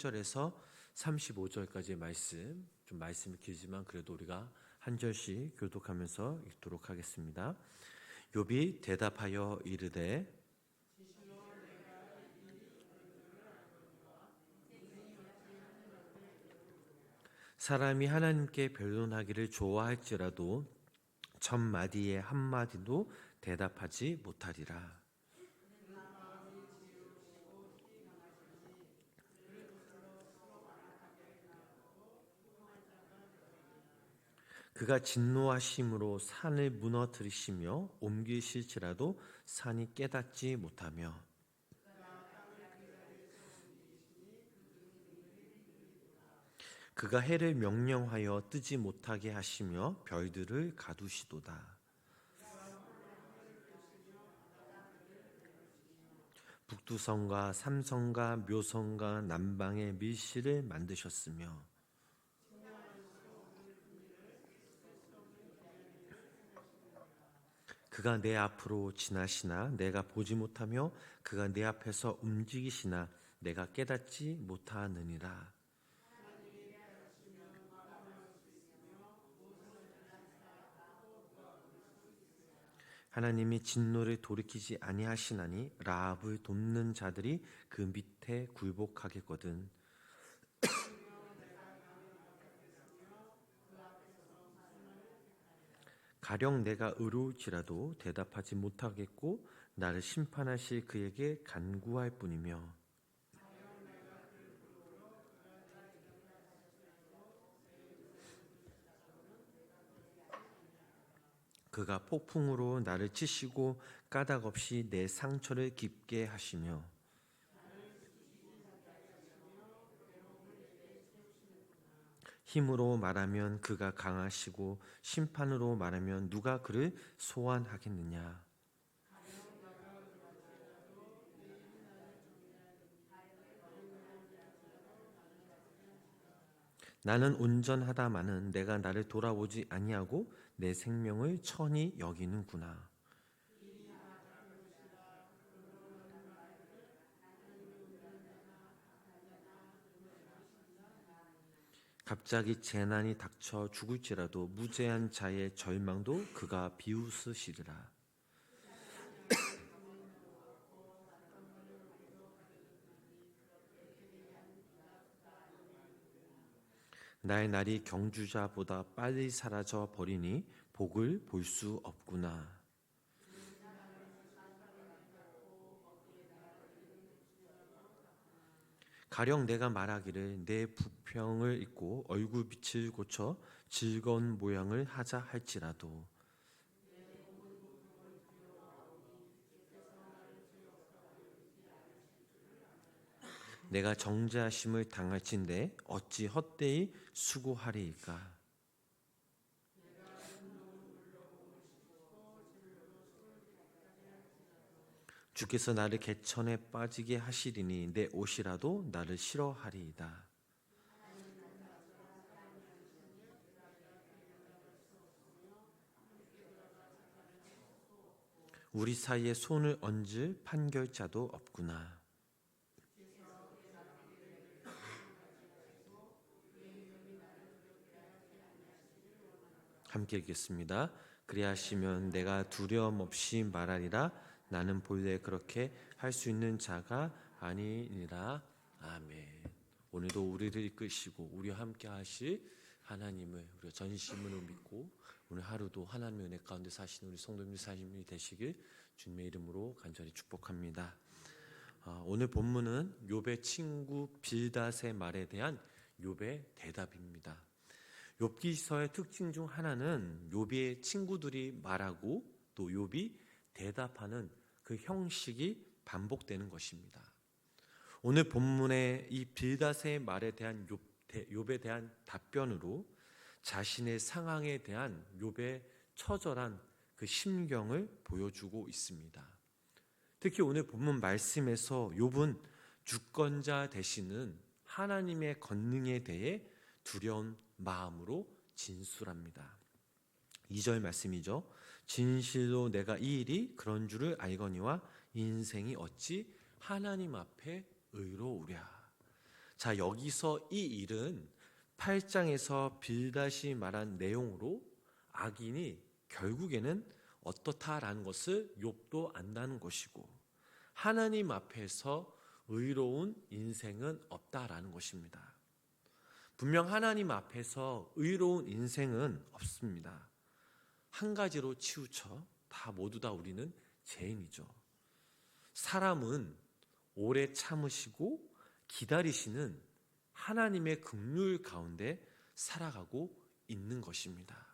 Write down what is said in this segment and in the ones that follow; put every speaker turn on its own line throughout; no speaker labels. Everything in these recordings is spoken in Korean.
27절에서 35절까지의 말씀, 좀 말씀이 길지만 그래도 우리가 한 절씩 교독하면서 읽도록 하겠습니다. 욥이 대답하여 이르되 사람이 하나님께 변론하기를 좋아할지라도 천 마디에 한 마디도 대답하지 못하리라. 그가 진노하심으로 산을 무너뜨리시며 옮기실지라도 산이 깨닫지 못하며 그가 해를 명령하여 뜨지 못하게 하시며 별들을 가두시도다. 북두성과 삼성과 묘성과 남방의 밀실을 만드셨으며 그가 내 앞으로 지나시나 내가 보지 못하며 그가 내 앞에서 움직이시나 내가 깨닫지 못하느니라. 하나님이 진노를 돌이키지 아니하시나니 라합을 돕는 자들이 그 밑에 굴복하겠거든. 가령 내가 의로울지라도 대답하지 못하겠고 나를 심판하실 그에게 간구할 뿐이며 그가 폭풍으로 나를 치시고 까닭없이 내 상처를 깊게 하시며 힘으로 말하면 그가 강하시고 심판으로 말하면 누가 그를 소환하겠느냐. 나는 온전하다마는 내가 나를 돌아보지 아니하고 내 생명을 천히 여기는구나. 갑자기 재난이 닥쳐 죽을지라도 무죄한 자의 절망도 그가 비웃으시리라. 나의 날이 경주자보다 빨리 사라져 버리니 복을 볼 수 없구나. 가령 내가 말하기를 내 부평을 잊고 얼굴빛을 고쳐 즐거운 모양을 하자 할지라도 내가 정죄하심을 당할진대 어찌 헛되이 수고하리이까. 주께서 나를 개천에 빠지게 하시리니 내 옷이라도 나를 싫어하리이다. 우리 사이에 손을 얹을 판결자도 없구나. 함께 읽겠습니다. 그리하시면 내가 두려움 없이 말하리라. 나는 본래 그렇게 할 수 있는 자가 아니니라. 아멘. 오늘도 우리를 이끄시고 우리와 함께 하실 하나님을 우리가 전심으로 믿고 오늘 하루도 하나님의 은혜 가운데 사시는 우리 성도님들 삶이 되시길 주님의 이름으로 간절히 축복합니다. 오늘 본문은 욥의 친구 빌닷의 말에 대한 욥의 대답입니다. 욥기서의 특징 중 하나는 욥의 친구들이 말하고 또 욥이 대답하는 그 형식이 반복되는 것입니다. 오늘 본문의 이 빌닷의 말에 대한 욥에 대한 답변으로 자신의 상황에 대한 욥의 처절한 그 심경을 보여주고 있습니다. 특히 오늘 본문 말씀에서 욥은 주권자 되시는 하나님의 권능에 대해 두려운 마음으로 진술합니다. 2절 말씀이죠. 진실로 내가 이 일이 그런 줄을 알거니와 인생이 어찌 하나님 앞에 의로우랴. 자, 여기서 이 일은 8장에서 빌닷이 말한 내용으로 악인이 결국에는 어떻다라는 것을 욥도 안다는 것이고, 하나님 앞에서 의로운 인생은 없다라는 것입니다. 분명 하나님 앞에서 의로운 인생은 없습니다. 한 가지로 치우쳐 다 모두 다 우리는 죄인이죠. 사람은 오래 참으시고 기다리시는 하나님의 긍휼 가운데 살아가고 있는 것입니다.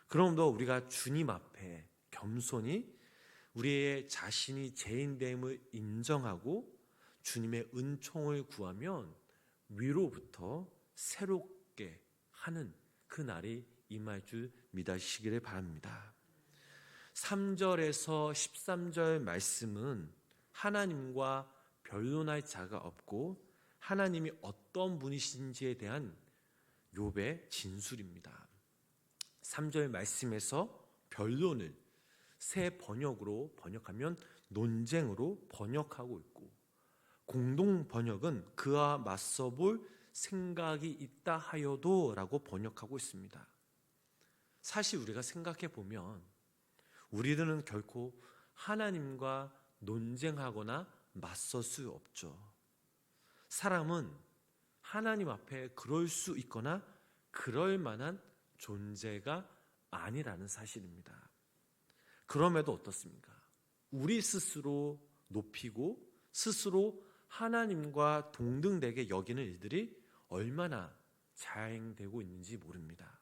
그럼도 우리가 주님 앞에 겸손히 우리의 자신이 죄인됨을 인정하고 주님의 은총을 구하면 위로부터 새롭게 하는 그 날이 임할 줄 믿으시기를 바랍니다. 3절에서 13절 말씀은 하나님과 변론할 자가 없고 하나님이 어떤 분이신지에 대한 욥의 진술입니다. 3절 말씀에서 변론을 새 번역으로 번역하면 논쟁으로 번역하고 있고, 공동 번역은 그와 맞서볼 생각이 있다 하여도 라고 번역하고 있습니다. 사실 우리가 생각해 보면 우리들은 결코 하나님과 논쟁하거나 맞설 수 없죠. 사람은 하나님 앞에 그럴 수 있거나 그럴 만한 존재가 아니라는 사실입니다. 그럼에도 어떻습니까? 우리 스스로 높이고 스스로 하나님과 동등되게 여기는 일들이 얼마나 자행되고 있는지 모릅니다.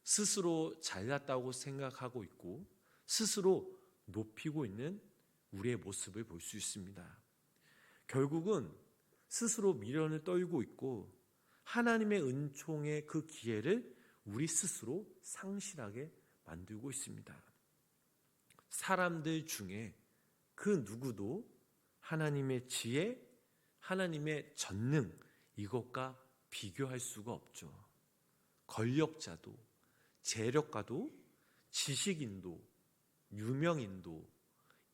스스로 잘났다고 생각하고 있고 스스로 높이고 있는 우리의 모습을 볼 수 있습니다. 결국은 스스로 미련을 떨고 있고 하나님의 은총의 그 기회를 우리 스스로 상실하게 만들고 있습니다. 사람들 중에 그 누구도 하나님의 지혜, 하나님의 전능, 이것과 비교할 수가 없죠. 권력자도, 재력가도, 지식인도, 유명인도,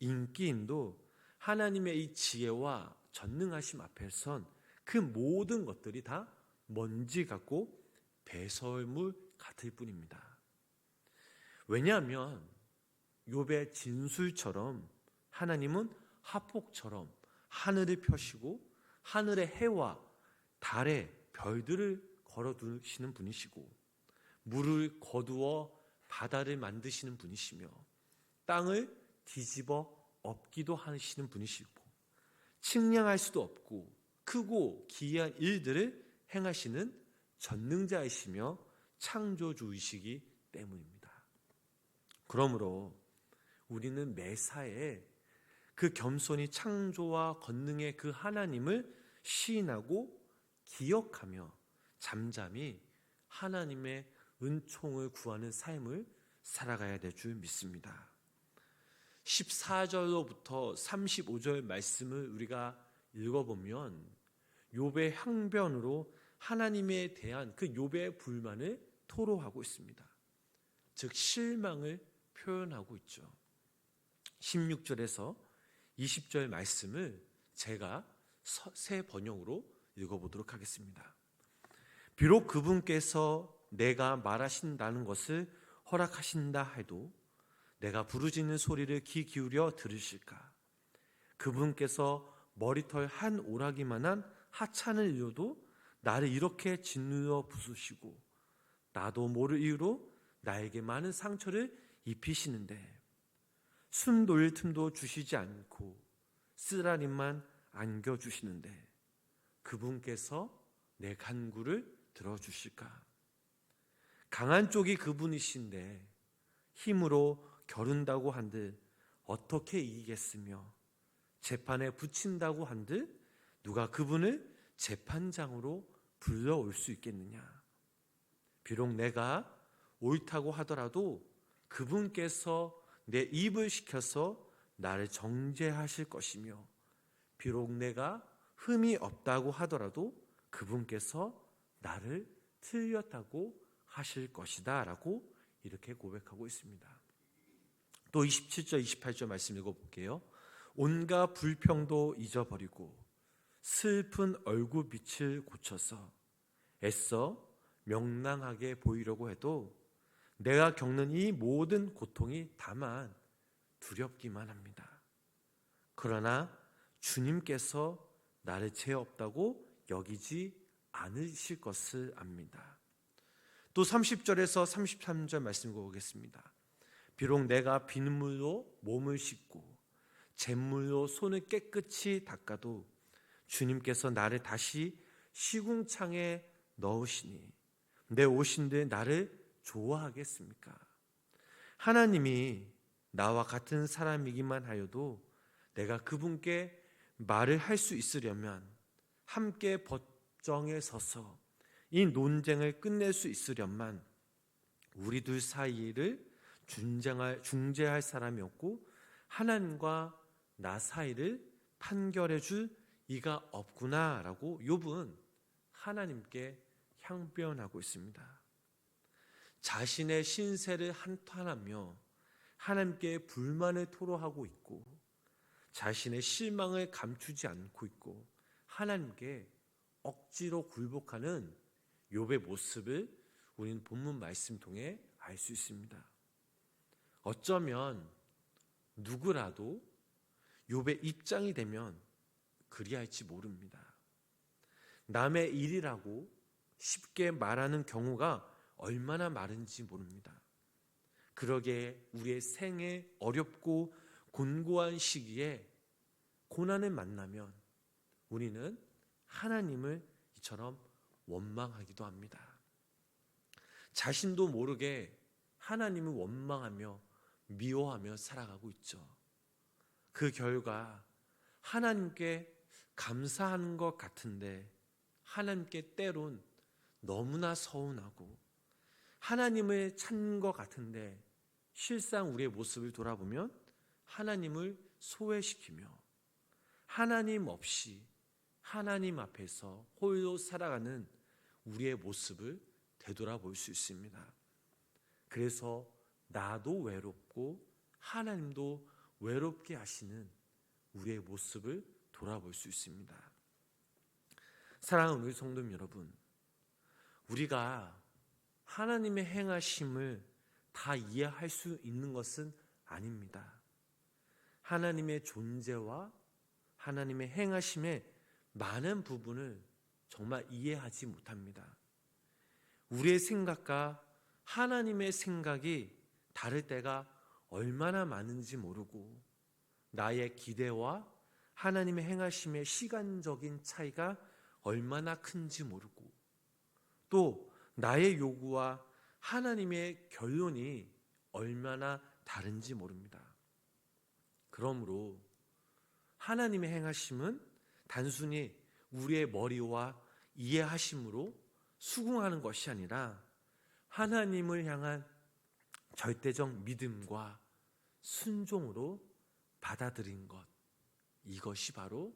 인기인도 하나님의 이 지혜와 전능하심 앞에선 그 모든 것들이 다 먼지 같고 배설물 같을 뿐입니다. 왜냐하면 욥의 진술처럼 하나님은 하폭처럼 하늘을 펴시고 하늘의 해와 달의 별들을 걸어두시는 분이시고 물을 거두어 바다를 만드시는 분이시며 땅을 뒤집어 엎기도 하시는 분이시고 측량할 수도 없고 크고 기이한 일들을 행하시는 전능자이시며 창조주이시기 때문입니다. 그러므로 우리는 매사에 그 겸손히 창조와 권능의 그 하나님을 시인하고 기억하며 잠잠히 하나님의 은총을 구하는 삶을 살아가야 될 줄 믿습니다. 14절로부터 35절 말씀을 우리가 읽어보면 욥의 항변으로 하나님에 대한 그 욥의 불만을 토로하고 있습니다. 즉 실망을 표현하고 있죠. 16절에서 20절 말씀을 제가 새 번역으로 읽어보도록 하겠습니다. 비록 그분께서 내가 말하신다는 것을 허락하신다 해도 내가 부르짖는 소리를 귀 기울여 들으실까? 그분께서 머리털 한 오라기만한 하찮은 이유도 나를 이렇게 짓누어 부수시고 나도 모를 이유로 나에게 많은 상처를 입히시는데 숨 돌릴 틈도 주시지 않고 쓰라림만 안겨주시는데 그분께서 내 간구를 들어주실까? 강한 쪽이 그분이신데 힘으로 겨룬다고 한들 어떻게 이기겠으며 재판에 붙인다고 한들 누가 그분을 재판장으로 불러올 수 있겠느냐? 비록 내가 옳다고 하더라도 그분께서 내 입을 시켜서 나를 정죄하실 것이며 비록 내가 흠이 없다고 하더라도 그분께서 나를 틀렸다고 하실 것이다 라고 이렇게 고백하고 있습니다. 또 27절 28절 말씀 읽어볼게요. 온갖 불평도 잊어버리고 슬픈 얼굴빛을 고쳐서 애써 명랑하게 보이려고 해도 내가 겪는 이 모든 고통이 다만 두렵기만 합니다. 그러나 주님께서 나를 죄 없다고 여기지 않으실 것을 압니다. 또 30절에서 33절 말씀 보겠습니다. 비록 내가 빗물로 몸을 씻고 잿물로 손을 깨끗이 닦아도 주님께서 나를 다시 시궁창에 넣으시니 내 옷인데 나를 좋아하겠습니까? 하나님이 나와 같은 사람이기만 하여도 내가 그분께 말을 할 수 있으려면, 함께 법정에 서서 이 논쟁을 끝낼 수 있으려면 우리 둘 사이를 중재할 사람이 없고 하나님과 나 사이를 판결해 줄 이가 없구나라고 욥은 하나님께 향변하고 있습니다. 자신의 신세를 한탄하며 하나님께 불만을 토로하고 있고 자신의 실망을 감추지 않고 있고 하나님께 억지로 굴복하는 욥의 모습을 우리는 본문 말씀 통해 알 수 있습니다. 어쩌면 누구라도 욥의 입장이 되면 그리할지 모릅니다. 남의 일이라고 쉽게 말하는 경우가 얼마나 많은지 모릅니다. 그러기에 우리의 생애 어렵고 곤고한 시기에 고난을 만나면 우리는 하나님을 이처럼 원망하기도 합니다. 자신도 모르게 하나님을 원망하며 미워하며 살아가고 있죠. 그 결과 하나님께 감사하는 것 같은데 하나님께 때론 너무나 서운하고 하나님을 찾는 것 같은데 실상 우리의 모습을 돌아보면 하나님을 소외시키며 하나님 없이 하나님 앞에서 홀로 살아가는 우리의 모습을 되돌아볼 수 있습니다. 그래서 나도 외롭고 하나님도 외롭게 하시는 우리의 모습을 돌아볼 수 있습니다. 사랑하는 우리 성도 여러분, 우리가 하나님의 행하심을 다 이해할 수 있는 것은 아닙니다. 하나님의 존재와 하나님의 행하심의 많은 부분을 정말 이해하지 못합니다. 우리의 생각과 하나님의 생각이 다를 때가 얼마나 많은지 모르고 나의 기대와 하나님의 행하심의 시간적인 차이가 얼마나 큰지 모르고 또 나의 요구와 하나님의 결론이 얼마나 다른지 모릅니다. 그러므로 하나님의 행하심은 단순히 우리의 머리와 이해하심으로 수긍하는 것이 아니라 하나님을 향한 절대적 믿음과 순종으로 받아들인 것, 이것이 바로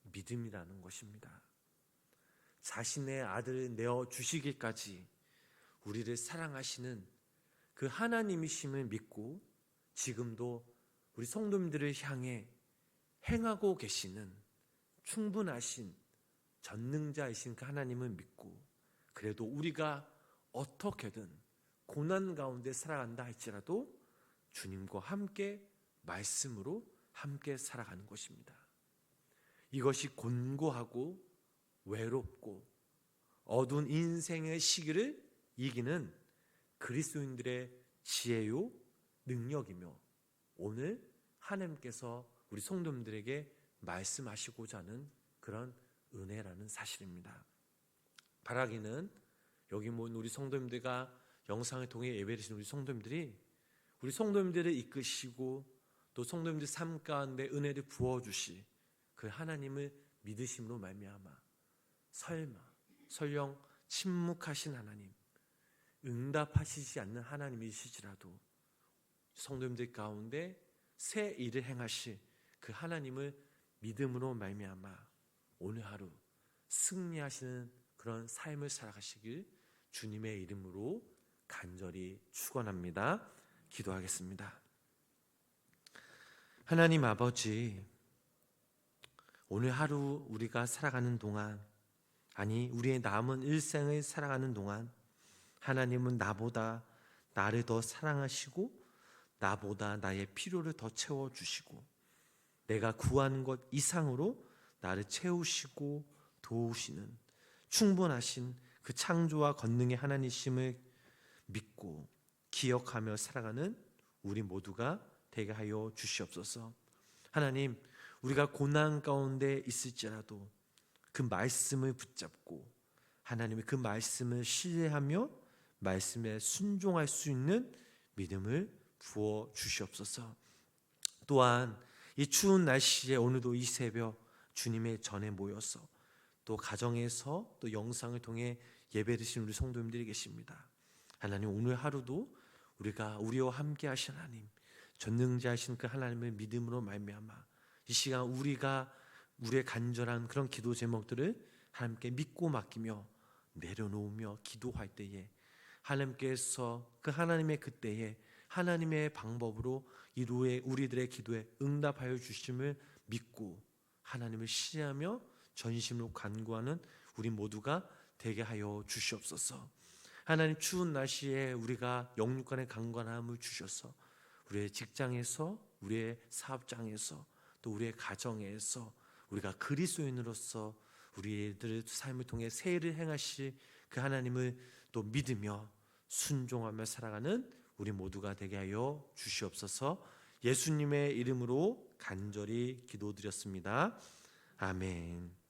믿음이라는 것입니다. 자신의 아들을 내어 주시기까지 우리를 사랑하시는 그 하나님이심을 믿고 지금도 우리 성도님들을 향해 행하고 계시는 충분하신 전능자이신 그 하나님을 믿고 그래도 우리가 어떻게든 고난 가운데 살아간다 할지라도 주님과 함께 말씀으로 함께 살아가는 것입니다. 이것이 곤고하고 외롭고 어두운 인생의 시기를 이기는 그리스도인들의 지혜요 능력이며 오늘 하나님께서 우리 성도님들에게 말씀하시고자 하는 그런 은혜라는 사실입니다. 바라기는 여기 모인 우리 성도님들과 영상을 통해 예배를 드리는 우리 성도님들이 우리 성도님들을 이끄시고 또 성도님들 삶 가운데 은혜를 부어주시 그 하나님을 믿으심으로 말미암아 설령 침묵하신 하나님, 응답하시지 않는 하나님이시지라도 성도님들 가운데 새 일을 행하실 그 하나님을 믿음으로 말미암아 오늘 하루 승리하시는 그런 삶을 살아가시길 주님의 이름으로 간절히 축원합니다. 기도하겠습니다. 하나님 아버지, 오늘 하루 우리가 살아가는 동안, 아니 우리의 남은 일생을 살아가는 동안 하나님은 나보다 나를 더 사랑하시고 나보다 나의 필요를 더 채워주시고 내가 구하는 것 이상으로 나를 채우시고 도우시는 충분하신 그 창조와 권능의 하나님이심을 믿고 기억하며 살아가는 우리 모두가 되게 하여 주시옵소서. 하나님, 우리가 고난 가운데 있을지라도 그 말씀을 붙잡고 하나님의 그 말씀을 신뢰하며 말씀에 순종할 수 있는 믿음을 부어 주시옵소서. 또한 이 추운 날씨에 오늘도 이 새벽 주님의 전에 모여서 또 가정에서 또 영상을 통해 예배 드리신 우리 성도님들이 계십니다. 하나님, 오늘 하루도 우리가 우리와 함께 하신 하나님, 전능자하신 그 하나님을 믿음으로 말미암아 이 시간 우리가 우리의 간절한 그런 기도 제목들을 하나님께 믿고 맡기며 내려놓으며 기도할 때에 하나님께서 그 하나님의 그때에 하나님의 방법으로 우리들의 기도에 응답하여 주심을 믿고 하나님을 신뢰하며 전심으로 간구하는 우리 모두가 되게 하여 주시옵소서. 하나님, 추운 날씨에 우리가 영육간의 강건함을 주셔서 우리의 직장에서, 우리의 사업장에서, 또 우리의 가정에서 우리가 그리스도인으로서 우리들의 삶을 통해 세일을 행하실 그 하나님을 또 믿으며 순종하며 살아가는 우리 모두가 되게 하여 주시옵소서. 예수님의 이름으로 간절히 기도드렸습니다. 아멘.